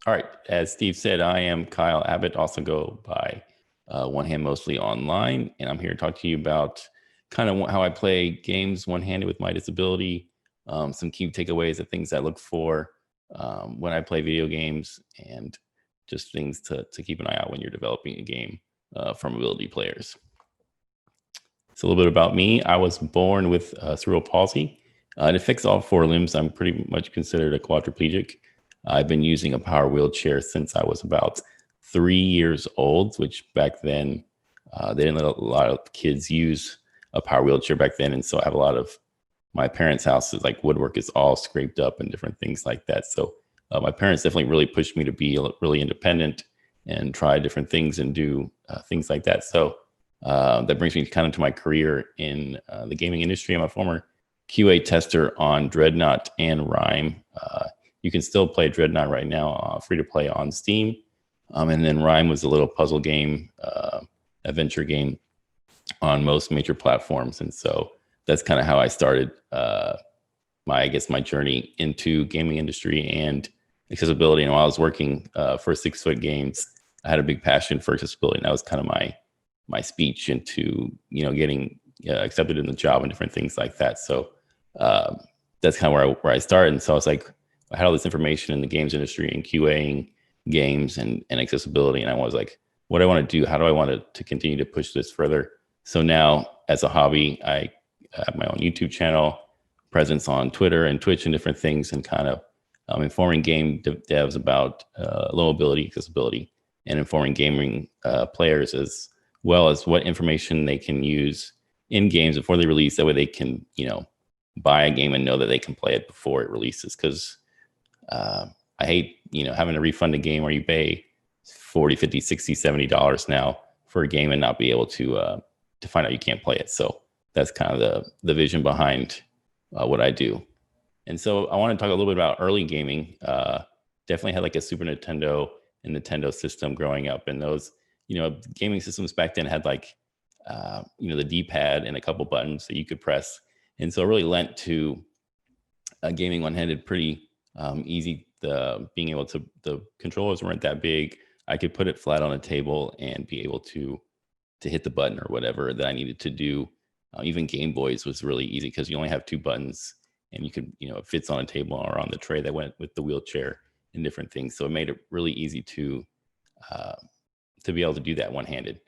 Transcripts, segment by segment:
All right. As Steve said, I am Kyle Abbate, also go by One Hand Mostly online. And I'm here to talk to you about kind of how I play games one-handed with my disability, some key takeaways of things I look for when I play video games, and just things to keep an eye out when you're developing a game for mobility players. So a little bit about me. I was born with cerebral palsy. It affects all four limbs. I'm pretty much considered a quadriplegic. I've been using a power wheelchair since I was about 3 years old, which back then they didn't let a lot of kids use a power wheelchair back then. And so I have a lot of my parents' houses, like woodwork is all scraped up and different things like that. So my parents definitely really pushed me to be really independent and try different things and do things like that. So that brings me kind of to my career in the gaming industry. I'm a former QA tester on Dreadnought and Rime. You can still play Dreadnought right now, free to play on Steam. And then Rime was a little puzzle game, adventure game on most major platforms. And so that's kind of how I started my journey into gaming industry and accessibility. And while I was working for 6 Foot Games, I had a big passion for accessibility, and that was kind of my speech into getting accepted in the job and different things like that. So that's kind of where I started. And so I was like, I had all this information in the games industry and QAing games and accessibility, and I was like, what do I want to do? How do I want to continue to push this further? So now, as a hobby, I have my own YouTube channel, presence on Twitter and Twitch and different things, and kind of informing game devs about low mobility, accessibility, and informing gaming players as well as what information they can use in games before they release. That way they can, buy a game and know that they can play it before it releases. Because I hate, having to refund a game where you pay $40, $50, $60, $70 now for a game and not be able to find out you can't play it. So that's kind of the vision behind what I do. And so I want to talk a little bit about early gaming. Definitely had like a Super Nintendo and Nintendo system growing up, and those, gaming systems back then had like, the D-pad and a couple buttons that you could press. And so it really lent to gaming one-handed pretty easy. Being able to, the controllers weren't that big. I could put it flat on a table and be able to hit the button or whatever that I needed to do. Even Game Boys was really easy because you only have 2 buttons, and you could, it fits on a table or on the tray that went with the wheelchair and different things. So it made it really easy to be able to do that one-handed.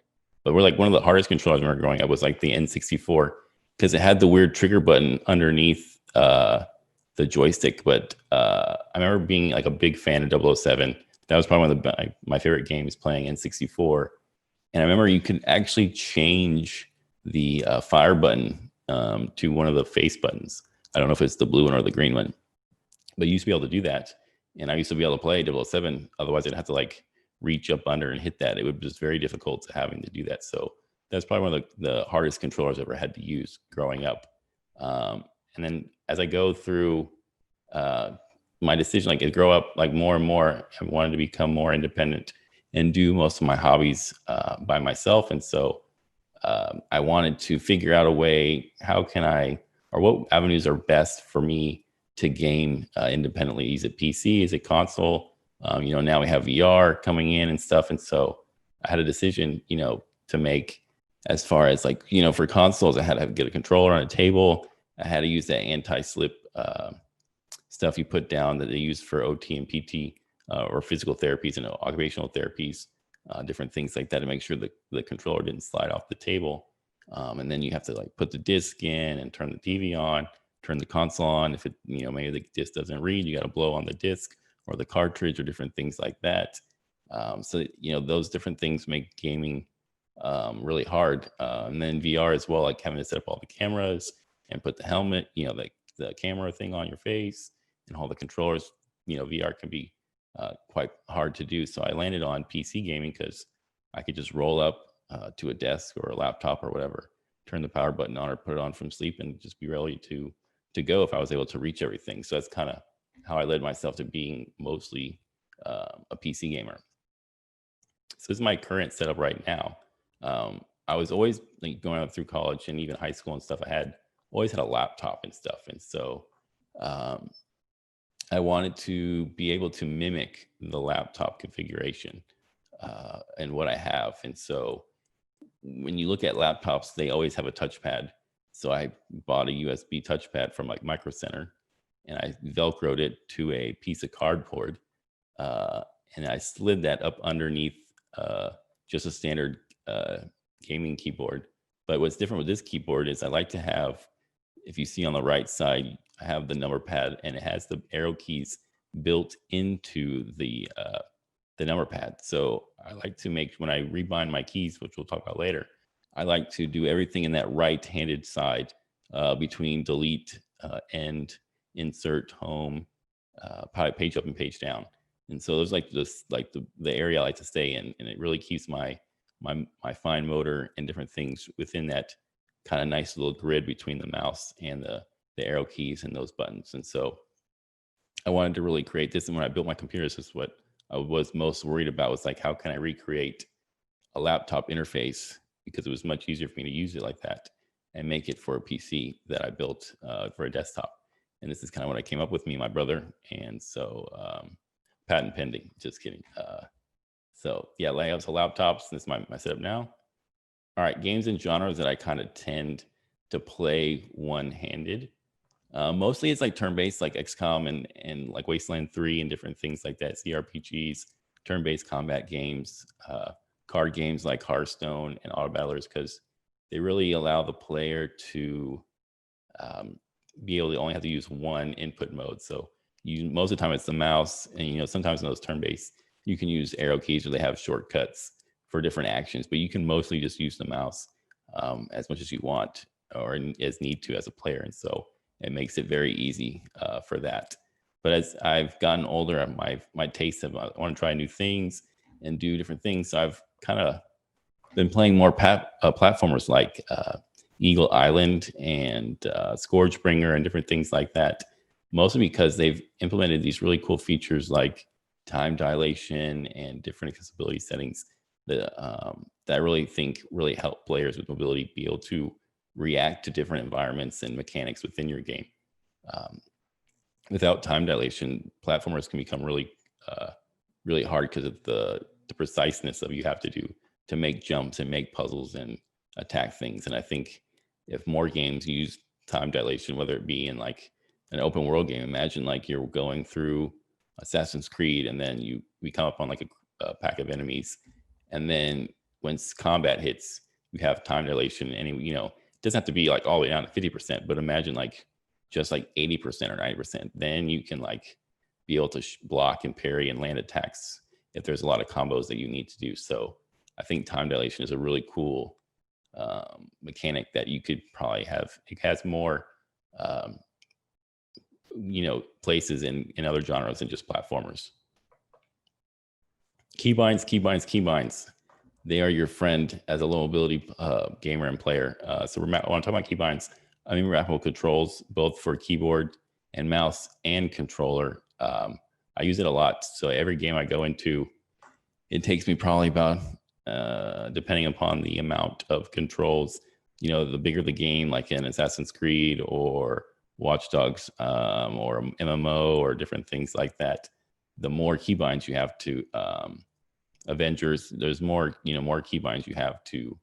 But we're like, one of the hardest controllers when we were growing up was like the N64, because it had the weird trigger button underneath the joystick. But I remember being like a big fan of 007. That was probably one of my favorite games, playing N64. And I remember you could actually change the fire button to one of the face buttons. I don't know if it's the blue one or the green one, but you used to be able to do that. And I used to be able to play 007. Otherwise, I'd have to like reach up under and hit that. It would be just very difficult to having to do that. So that's probably one of the hardest controllers I ever had to use growing up. And then as I go through my decision, like, I grow up like more and more, I wanted to become more independent and do most of my hobbies by myself. And so I wanted to figure out a way, or what avenues are best for me to game independently. Is it PC? Is it console? Now we have VR coming in and stuff. And so I had a decision, to make, as far as like, for consoles, I had to get a controller on a table. I had to use that anti-slip stuff you put down that they use for OT and PT or physical therapies and occupational therapies, different things like that, to make sure the controller didn't slide off the table. And then you have to like put the disc in and turn the TV on, turn the console on. If it, maybe the disc doesn't read, you got to blow on the disc or the cartridge or different things like that. So, those different things make gaming really hard. And then VR as well, like having to set up all the cameras and put the helmet, like the camera thing on your face and all the controllers. VR can be quite hard to do. So I landed on PC gaming because I could just roll up to a desk or a laptop or whatever, turn the power button on or put it on from sleep, and just be ready to go if I was able to reach everything. So that's kind of how I led myself to being mostly a PC gamer. So this is my current setup right now. I was always, like, going up through college and even high school and stuff, I had always had a laptop and stuff. And so I wanted to be able to mimic the laptop configuration and what I have. And so when you look at laptops, they always have a touchpad. So I bought a USB touchpad from like Micro Center, and I Velcroed it to a piece of cardboard, uh, and I slid that up underneath uh, just a standard gaming keyboard. But what's different with this keyboard is I like to have, if you see on the right side, I have the number pad, and it has the arrow keys built into the number pad. So I like to make, when I rebind my keys, which we'll talk about later, I like to do everything in that right-handed side between delete, end, insert, home, page up and page down. And so there's like this, like the area I like to stay in, and it really keeps my fine motor and different things within that kind of nice little grid between the mouse and the arrow keys and those buttons. And so I wanted to really create this. And when I built my computer, this is what I was most worried about, was like, how can I recreate a laptop interface? Because it was much easier for me to use it like that and make it for a PC that I built for a desktop. And this is kind of what I came up with, me and my brother. And so patent pending, just kidding. So yeah, layouts of laptops. This is my setup now. All right, games and genres that I kind of tend to play one-handed. Mostly it's like turn-based, like XCOM and like Wasteland 3 and different things like that, CRPGs, turn-based combat games, card games like Hearthstone and Auto Battlers, because they really allow the player to be able to only have to use one input mode. So most of the time it's the mouse, and sometimes in those turn-based, you can use arrow keys, or they have shortcuts for different actions, but you can mostly just use the mouse as much as you want or as need to as a player. And so it makes it very easy for that. But as I've gotten older, my tastes have, I want to try new things and do different things. So I've kind of been playing more platformers like Eagle Island and Scourgebringer and different things like that, mostly because they've implemented these really cool features like time dilation and different accessibility settings that I really think really help players with mobility be able to react to different environments and mechanics within your game. Without time dilation, platformers can become really hard because of the preciseness of you have to do to make jumps and make puzzles and attack things. And I think if more games use time dilation, whether it be in like an open world game, imagine like you're going through Assassin's Creed, and then we come up on like a pack of enemies, and then once combat hits, you have time dilation, and it doesn't have to be like all the way down to 50%, but imagine like just like 80% or 90%. Then you can like be able to block and parry and land attacks if there's a lot of combos that you need to do. So I think time dilation is a really cool mechanic that you could probably have. It has more places in other genres than just platformers. Keybinds. They are your friend as a low mobility gamer and player. So when I'm talking about keybinds, I mean Remappable controls, both for keyboard and mouse and controller. I use it a lot. So every game I go into, it takes me probably about, depending upon the amount of controls, the bigger the game, like in Assassin's Creed or Watch Dogs or MMO or different things like that, the more keybinds you have to Avengers, there's more keybinds you have to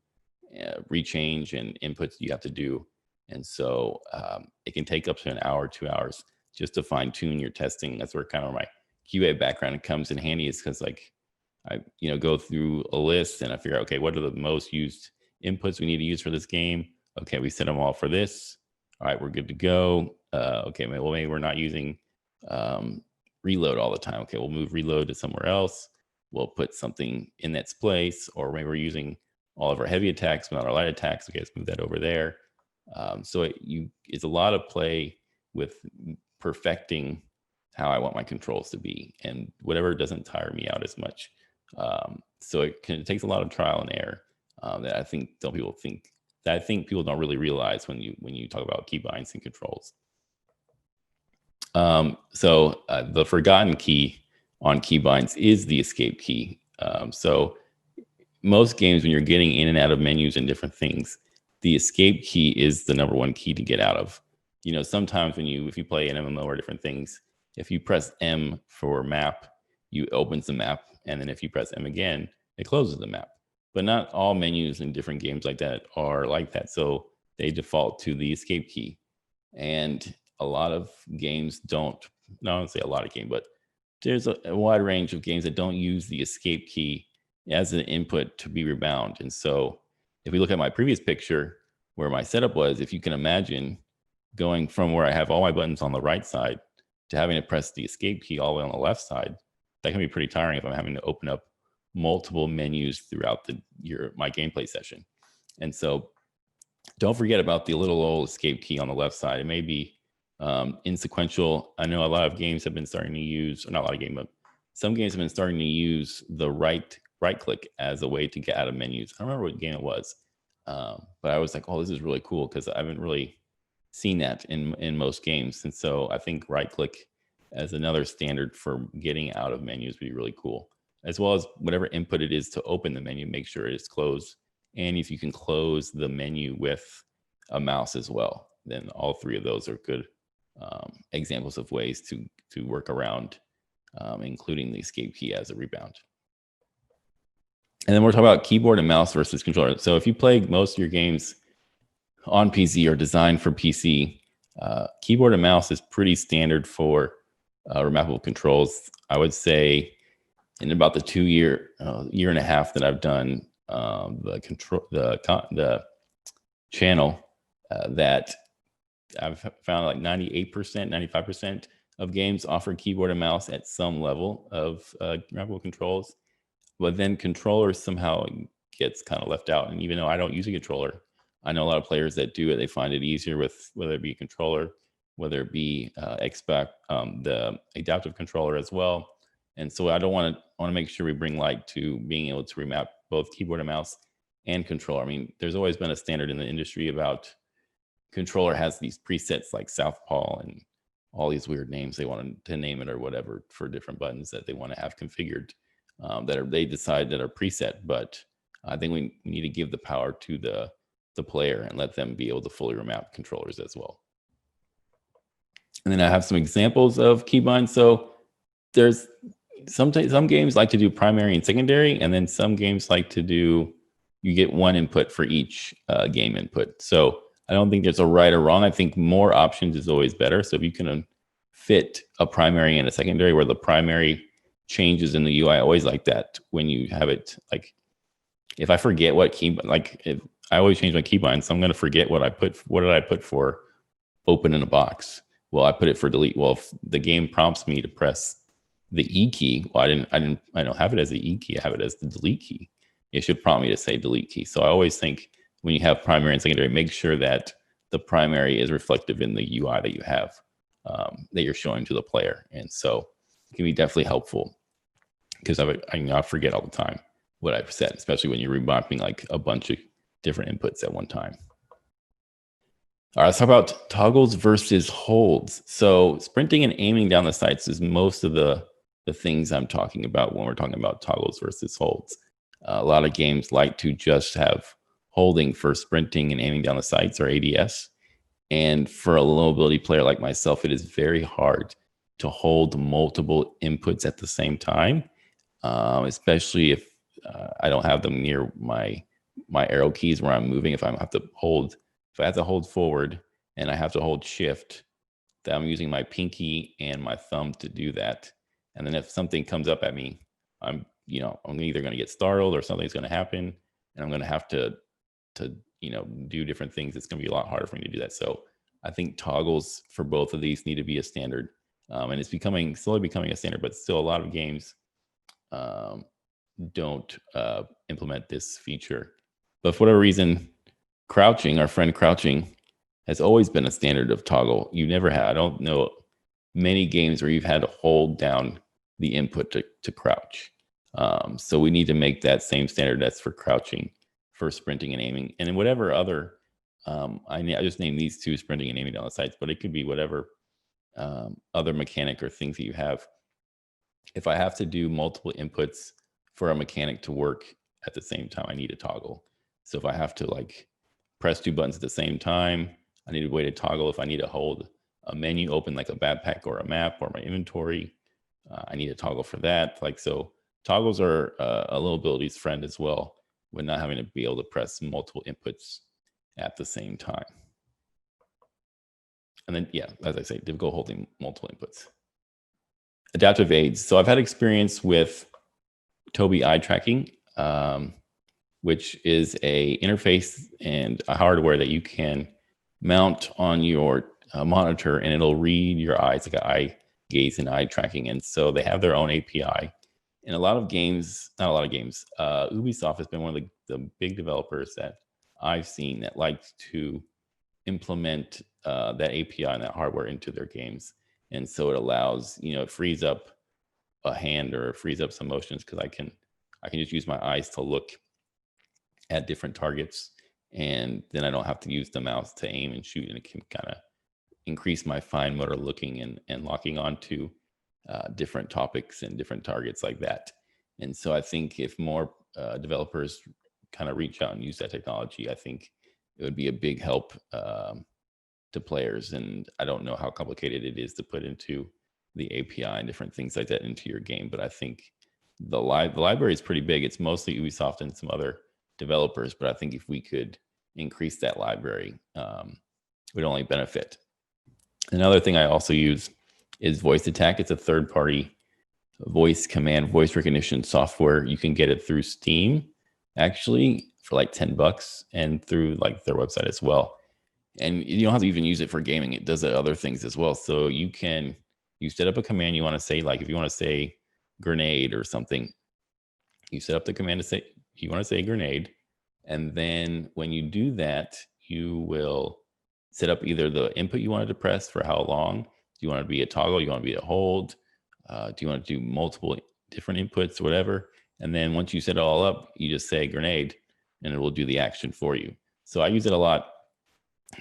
rechange and inputs you have to do. And so it can take up to an hour, 2 hours just to fine tune your testing. That's where kind of my QA background comes in handy, is because like I go through a list and I figure out, okay, what are the most used inputs we need to use for this game? Okay, we set them all for this. All right, we're good to go. Okay, well, maybe we're not using reload all the time. Okay, we'll move reload to somewhere else. We'll put something in its place, or maybe we're using all of our heavy attacks, but not our light attacks. Okay, let's move that over there. So it's a lot of play with perfecting how I want my controls to be, and whatever doesn't tire me out as much. So it takes a lot of trial and error that I think people don't really realize when you talk about keybinds and controls. So the forgotten key on keybinds is the escape key. So most games, when you're getting in and out of menus and different things, the escape key is the number one key to get out of. Sometimes if you play an MMO or different things, if you press M for map, you opens the map, and then if you press M again, it closes the map. But not all menus in different games like that are like that. So they default to the escape key. And a lot of games don't, no, I don't say a lot of games, but there's a wide range of games that don't use the escape key as an input to be rebound. And so if we look at my previous picture where my setup was, if you can imagine going from where I have all my buttons on the right side to having to press the escape key all the way on the left side, that can be pretty tiring if I'm having to open up multiple menus throughout my gameplay session. And so don't forget about the little old escape key on the left side. It may be insequential. I know a lot of games have been starting to use, or not a lot of games, but some games have been starting to use the right click as a way to get out of menus. I don't remember what game it was, but I was like, oh, this is really cool because I haven't really seen that in most games. And so I think right click as another standard for getting out of menus would be really cool, as well as whatever input it is to open the menu, make sure it is closed. And if you can close the menu with a mouse as well, then all three of those are good examples of ways to work around, including the escape key as a rebound. And then we're talking about keyboard and mouse versus controller. So if you play most of your games on PC or designed for PC, keyboard and mouse is pretty standard for remappable controls. I would say in about the year and a half that I've done the channel, that I've found like 98%, 95% of games offer keyboard and mouse at some level of remappable controls. But then controllers somehow gets kind of left out. And even though I don't use a controller, I know a lot of players that do it. They find it easier with whether it be a controller, whether it be the adaptive controller as well. And so I want to make sure we bring light to being able to remap both keyboard and mouse and controller. I mean, there's always been a standard in the industry about controller has these presets like Southpaw and all these weird names they want to name it or whatever for different buttons that they want to have configured they decide that are preset. But I think we need to give the power to the player and let them be able to fully remap controllers as well. And then I have some examples of keybinds. So there's some games like to do primary and secondary, and then some games like to do, you get one input for each game input. So I don't think there's a right or wrong. I think more options is always better. So if you can fit a primary and a secondary where the primary changes in the UI, I always like that when you have it. Like if I forget what key, like if I always change my keybind, so I'm going to forget what did I put for open in a box? Well, I put it for delete. Well, if the game prompts me to press the E key, well, I don't have it as the E key. I have it as the delete key. It should prompt me to say delete key. So I always think when you have primary and secondary, make sure that the primary is reflective in the UI that you have, that you're showing to the player. And so it can be definitely helpful because I forget all the time what I've said, especially when you're remapping like a bunch of different inputs at one time. All right, let's talk about toggles versus holds. So sprinting and aiming down the sights is most of the things I'm talking about when we're talking about toggles versus holds. A lot of games like to just have holding for sprinting and aiming down the sights, or ADS. And for a low ability player like myself, it is very hard to hold multiple inputs at the same time, especially if I don't have them near my arrow keys where I'm moving. If I have to hold forward and I have to hold shift, that I'm using my pinky and my thumb to do that. And then if something comes up at me, I'm either going to get startled or something's going to happen, and I'm going to have to do different things. It's going to be a lot harder for me to do that. So I think toggles for both of these need to be a standard, and it's slowly becoming a standard. But still, a lot of games don't implement this feature. But for whatever reason, our friend crouching, has always been a standard of toggle. I don't know many games where you've had to hold down the input to crouch. So we need to make that same standard that's for crouching, for sprinting and aiming, and then whatever other, I just named these two, sprinting and aiming down the sights, but it could be whatever other mechanic or things that you have. If I have to do multiple inputs for a mechanic to work at the same time, I need a toggle. So if I have to like press two buttons at the same time, I need a way to toggle if I need to hold a menu open, like a backpack or a map or my inventory. I need a toggle for that. Like, so toggles are a little ability's friend as well, when not having to be able to press multiple inputs at the same time. And then, yeah, as I say, difficult holding multiple inputs. Adaptive aids. So I've had experience with Tobii eye tracking, which is a interface and a hardware that you can mount on your monitor, and it'll read your eyes, like eye gaze and eye tracking. And so they have their own API. And a lot of games, not a lot of games, Ubisoft has been one of the big developers that I've seen that likes to implement that API and that hardware into their games. And so it allows, it frees up a hand or frees up some motions, because I can just use my eyes to look at different targets, and then I don't have to use the mouse to aim and shoot, and it can kind of increase my fine motor looking and locking onto different topics and different targets like that. And so I think if more developers kind of reach out and use that technology, I think it would be a big help to players. And I don't know how complicated it is to put into the API and different things like that into your game, but I think the library is pretty big. It's mostly Ubisoft and some other developers, but I think if we could increase that library, it would only benefit. Another thing I also use is Voice Attack. It's a third-party voice recognition software. You can get it through Steam, actually, for like $10, and through like their website as well. And you don't have to even use it for gaming. It does other things as well. So you set up a command you want to say, like if you want to say grenade or something, you set up the command to say, you want to say grenade. And then when you do that, you will set up either the input you wanted to press for how long. Do you want it to be a toggle? You want it to be a hold? Do you want to do multiple different inputs, whatever? And then once you set it all up, you just say grenade, and it will do the action for you. So I use it a lot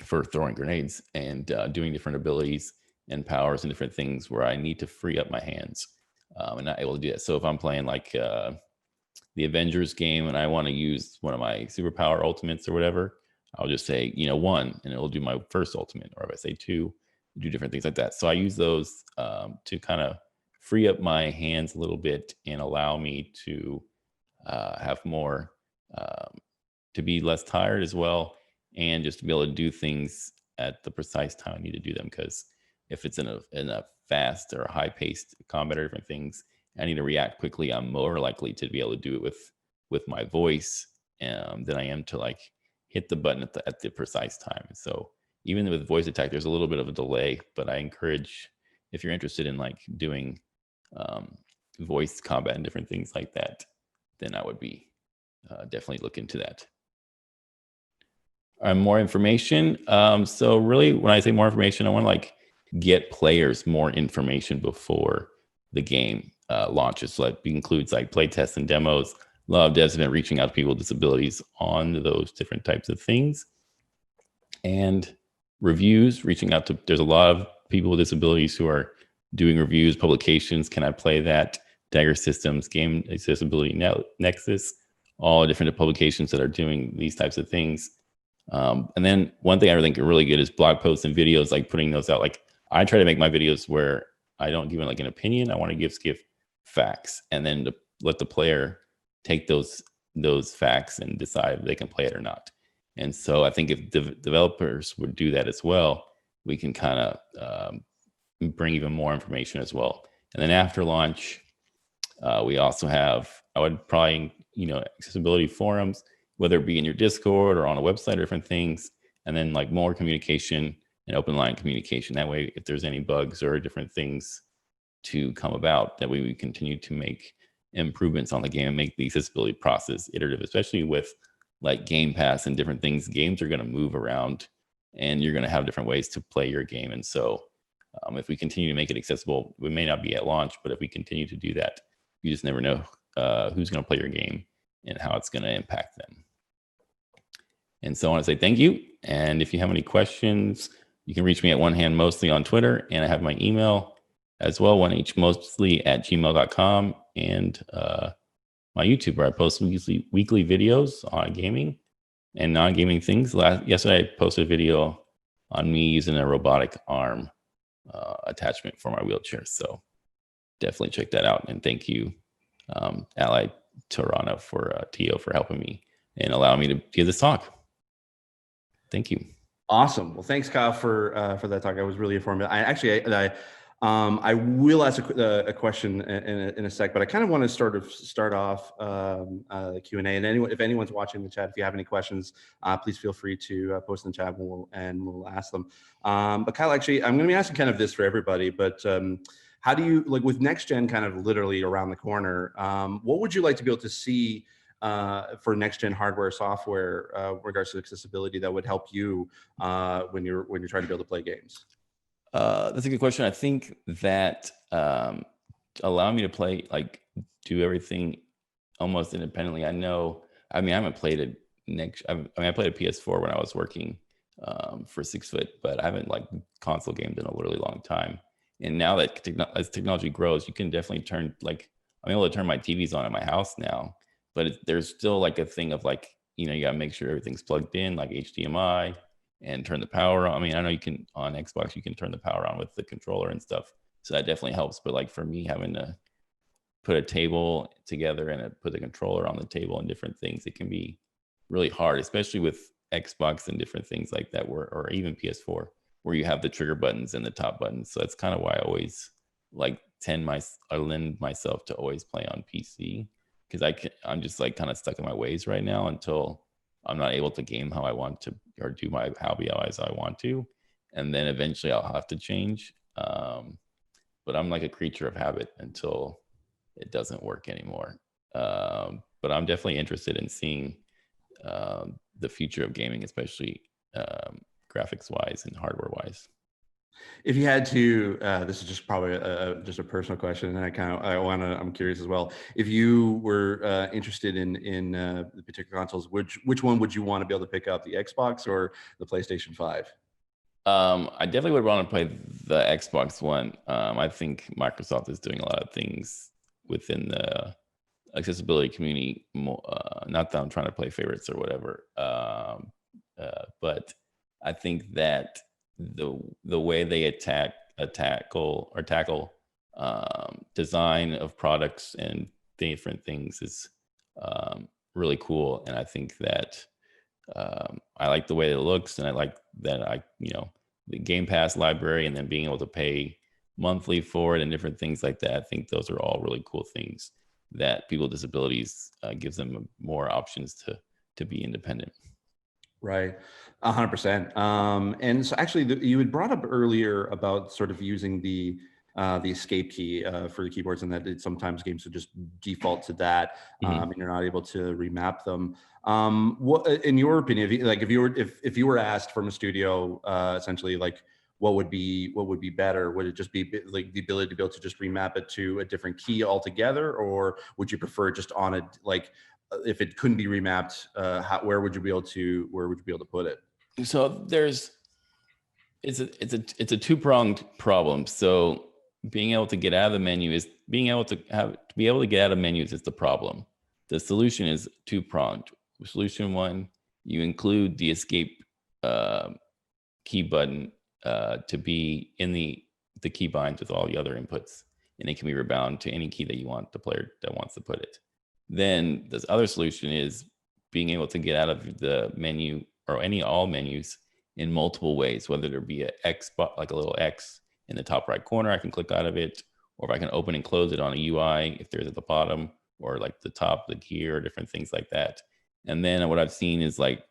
for throwing grenades and doing different abilities and powers and different things where I need to free up my hands. And not able to do that. So if I'm playing like the Avengers game and I want to use one of my superpower ultimates or whatever, I'll just say, 1, and it'll do my first ultimate. Or if I say 2, do different things like that. So I use those to kind of free up my hands a little bit and allow me to have more, to be less tired as well, and just to be able to do things at the precise time I need to do them. Because if it's in a fast or high-paced combat or different things, I need to react quickly, I'm more likely to be able to do it with my voice than I am to like hit the button at the precise time. So even with Voice Attack, there's a little bit of a delay, but I encourage, if you're interested in like doing voice combat and different things like that, then I would be definitely look into that. More information. So really, when I say more information, I want to like get players more information before the game launches. So that includes like play tests and demos. A lot of devs have been reaching out to people with disabilities on those different types of things. And reviews, reaching out to, there's a lot of people with disabilities who are doing reviews, publications. Can I play that? Dagger Systems, Game Accessibility Nexus, all different publications that are doing these types of things. And then one thing I think are really good is blog posts and videos, like putting those out. Like I try to make my videos where I don't give it like an opinion. I want to give facts, and then to let the player take those facts and decide if they can play it or not. And so I think if developers would do that as well, we can kind of bring even more information as well. And then after launch, we also have, I would probably, accessibility forums, whether it be in your Discord or on a website or different things, and then like more communication and open line communication. That way, if there's any bugs or different things to come about, that way we continue to make improvements on the game and make the accessibility process iterative, especially with like Game Pass and different things. Games are going to move around, and you're going to have different ways to play your game. And so if we continue to make it accessible, we may not be at launch, but if we continue to do that, you just never know who's going to play your game and how it's going to impact them. And so I want to say thank you. And if you have any questions, you can reach me at onehandmostly on Twitter. And I have my email as well, onehandmostly@gmail.com, and my YouTube, where I post weekly videos on gaming and non-gaming things. Yesterday, I posted a video on me using a robotic arm attachment for my wheelchair. So definitely check that out. And thank you, Ally Toronto for Tio for helping me and allowing me to give this talk. Thank you. Awesome. Well, thanks, Kyle, for that talk. It was really informative. I will ask a question in a sec, but I kind of want to start off the Q&A. And if anyone's watching the chat, if you have any questions, please feel free to post in the chat, and we'll ask them. But Kyle, actually, I'm going to be asking kind of this for everybody, but how do you, like with next gen kind of literally around the corner, what would you like to be able to see for next gen hardware, software, regards to accessibility that would help you when you're trying to be able to play games? That's a good question. I think that allow me to play, like, do everything almost independently. I haven't played it I played a PS4 when I was working for 6 Foot, but I haven't like console games in a really long time. And now that as technology grows, you can definitely I'm able to turn my TVs on in my house now, but there's still like a thing of like, you gotta make sure everything's plugged in, like HDMI, and turn the power on. I mean, I know you can on Xbox, you can turn the power on with the controller and stuff. So that definitely helps. But like for me, having to put a table together and put the controller on the table and different things, it can be really hard, especially with Xbox and different things like that, or even PS4, where you have the trigger buttons and the top buttons. So that's kind of why I always like I lend myself to always play on PC, because I'm just like kind of stuck in my ways right now until I'm not able to game how I want to, or do my hobby as I want to. And then eventually I'll have to change. But I'm like a creature of habit until it doesn't work anymore. But I'm definitely interested in seeing the future of gaming, especially graphics wise and hardware wise. If you had to, this is just probably just a personal question, and I'm curious as well. If you were interested in the particular consoles, which one would you want to be able to pick up, the Xbox or the PlayStation 5? I definitely would want to play the Xbox One. I think Microsoft is doing a lot of things within the accessibility community. Not that I'm trying to play favorites or whatever, but I think that the way they tackle design of products and different things is really cool. And I think that I like the way it looks, and I like that the Game Pass library, and then being able to pay monthly for it and different things like that. I think those are all really cool things that people with disabilities gives them more options to be independent. Right, 100%. And so actually, you had brought up earlier about sort of using the escape key for the keyboards, and that sometimes games would just default to that, and you're not able to remap them. What, in your opinion, if you were asked from a studio, essentially, like what would be better? Would it just be like the ability to be able to just remap it to a different key altogether, or would you prefer just on a if it couldn't be remapped, where would you be able to put it? So it's a two-pronged problem. So being able to get out of the menu is get out of menus is the problem. The solution is two-pronged. Solution one, you include the escape key button to be in the keybinds with all the other inputs, and it can be rebound to any key that you want, the player that wants to put it. Then this other solution is being able to get out of the menu or all menus in multiple ways, whether there be like a little X in the top right corner, I can click out of it, or if I can open and close it on a UI, if there's at the bottom or like the top, the gear, or different things like that. And then what I've seen is like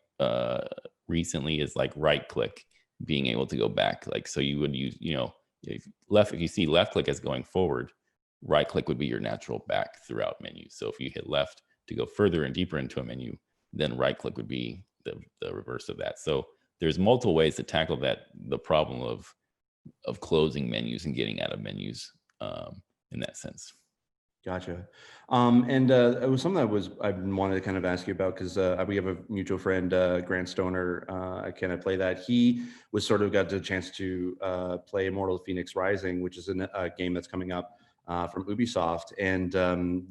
recently is like right click, being able to go back. Like, so you would use, if you see left click as going forward, right click would be your natural back throughout menus. So if you hit left to go further and deeper into a menu, then right click would be the reverse of that. So there's multiple ways to tackle the problem of closing menus and getting out of menus in that sense. Gotcha. And it was something I wanted to kind of ask you about, because we have a mutual friend, Grant Stoner. I kind of play that. He was sort of got the chance to play Immortal Phoenix Rising, which is a game that's coming up from Ubisoft, and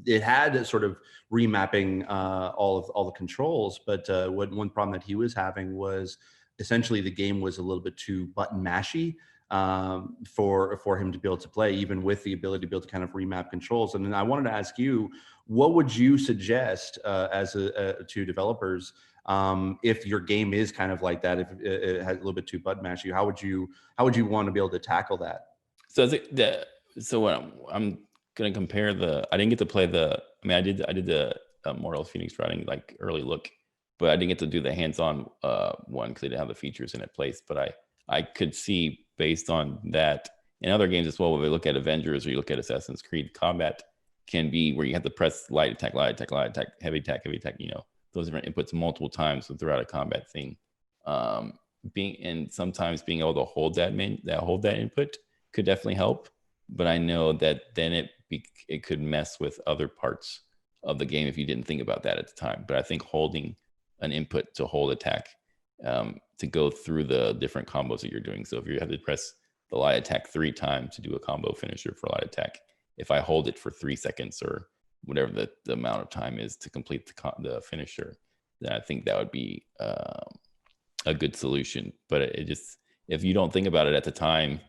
it had sort of remapping all the controls. But one problem that he was having was essentially the game was a little bit too button mashy. for him to be able to play, even with the ability to be able to kind of remap controls. And then I wanted to ask you, what would you suggest to developers if your game is kind of like that, if it has a little bit too button mashy? How would you want to be able to tackle that? So what I'm gonna compare I didn't get to play I did the Mortal Phoenix routing like early look, but I didn't get to do the hands-on one because they didn't have the features in it placed. But I could see based on that in other games as well, where we look at Avengers or you look at Assassin's Creed, combat can be where you have to press light attack, light attack, light attack, heavy attack, heavy attack. Those different inputs multiple times throughout a combat thing. Sometimes being able to hold that input could definitely help, but I know that then it could mess with other parts of the game if you didn't think about that at the time. But I think holding an input to hold attack to go through the different combos that you're doing. So if you have to press the light attack 3 times to do a combo finisher for light attack, if I hold it for 3 seconds or whatever the amount of time is to complete the finisher, then I think that would be a good solution. But it just, if you don't think about it at the time,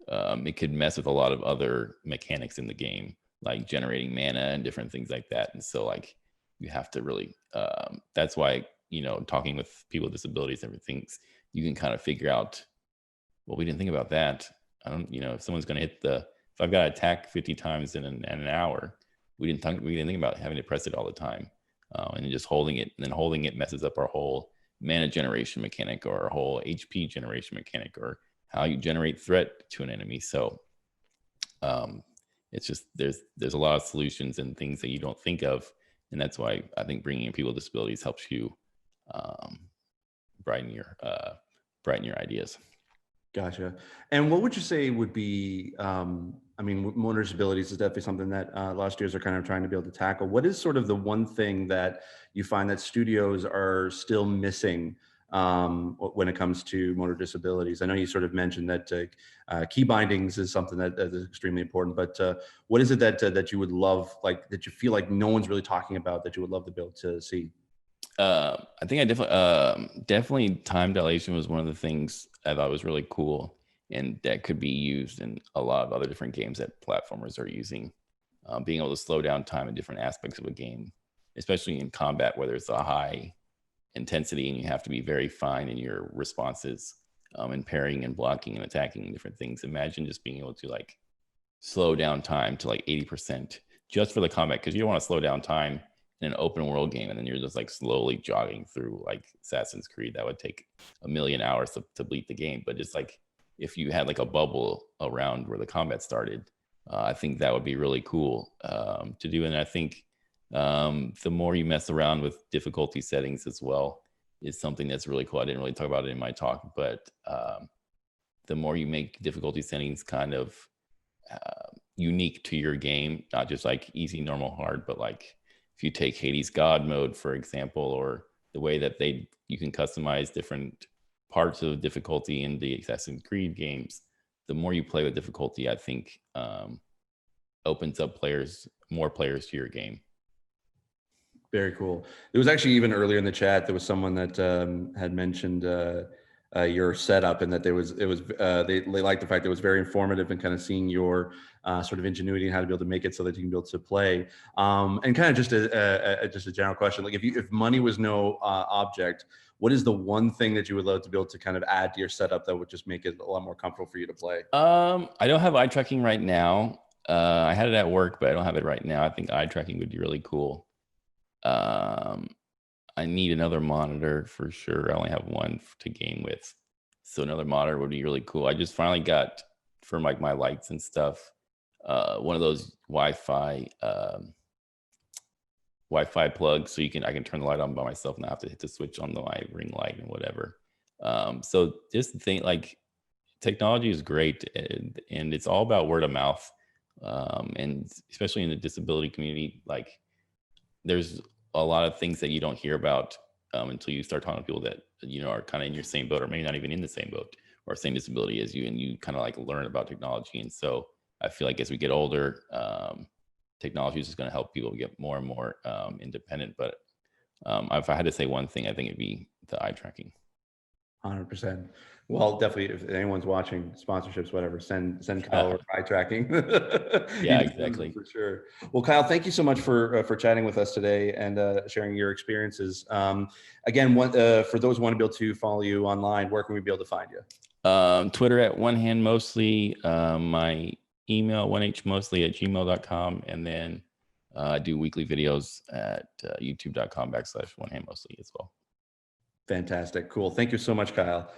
it could mess with a lot of other mechanics in the game, like generating mana and different things like that. And so like you have to really, that's why, talking with people with disabilities, everything's, you can kind of figure out, well, we didn't think about that. I don't, if someone's going to if I've got to attack 50 times in an hour, we didn't think about having to press it all the time. And just holding it messes up our whole mana generation mechanic or our whole HP generation mechanic or how you generate threat to an enemy. So it's just there's a lot of solutions and things that you don't think of, and that's why I think bringing in people with disabilities helps you brighten your ideas. Gotcha. And what would you say would be, motor disabilities is definitely something that a lot of studios are kind of trying to be able to tackle. What is sort of the one thing that you find that studios are still missing when it comes to motor disabilities? I know you sort of mentioned that key bindings is something that is extremely important, but what is it that you would love, like that you feel like no one's really talking about, that you would love to be able to see? I think definitely time dilation was one of the things I thought was really cool, and that could be used in a lot of other different games that platformers are using. Being able to slow down time in different aspects of a game, especially in combat where there's a high intensity and you have to be very fine in your responses, and parrying and blocking and attacking and different things. Imagine just being able to like slow down time to like 80% just for the combat, because you don't want to slow down time in an open world game and then you're just like slowly jogging through like Assassin's Creed. That would take a million hours to beat the game. But just like if you had like a bubble around where the combat started, I think that would be really cool to do. And I think the more you mess around with difficulty settings as well is something that's really cool. I didn't really talk about it in my talk, but the more you make difficulty settings kind of unique to your game, not just like easy, normal, hard, but like if you take Hades God mode, for example, or the way that you can customize different parts of difficulty in the Assassin's Creed games, the more you play with difficulty, I think opens up more players to your game. Very cool. It was actually even earlier in the chat, there was someone that had mentioned your setup, and that they liked the fact that it was very informative and kind of seeing your sort of ingenuity and how to be able to make it so that you can be able to play. And kind of just a general question, like if money was no object, what is the one thing that you would love to be able to kind of add to your setup that would just make it a lot more comfortable for you to play? I don't have eye tracking right now. I had it at work, but I don't have it right now. I think eye tracking would be really cool. I need another monitor for sure. I only have one to game with, so another monitor would be really cool. I just finally got, for like my lights and stuff, one of those Wi-Fi plugs, so I can turn the light on by myself and not have to hit the switch on my ring light and whatever. So just think, like, technology is great, and it's all about word of mouth, and especially in the disability community, like there's a lot of things that you don't hear about until you start talking to people that are kind of in your same boat, or maybe not even in the same boat or same disability as you, and you kind of like learn about technology. And so I feel like as we get older, technology is just going to help people get more and more independent. But if I had to say one thing, I think it'd be the eye tracking. 100%. Well, definitely, if anyone's watching, sponsorships, whatever, send Kyle over eye tracking. Yeah, exactly. For sure. Well, Kyle, thank you so much for chatting with us today and sharing your experiences. Again, for those who want to be able to follow you online, where can we be able to find you? Twitter at onehandmostly. My email onehmostly@gmail.com, and then I do weekly videos at youtube.com/onehandmostly as well. Fantastic. Cool. Thank you so much, Kyle.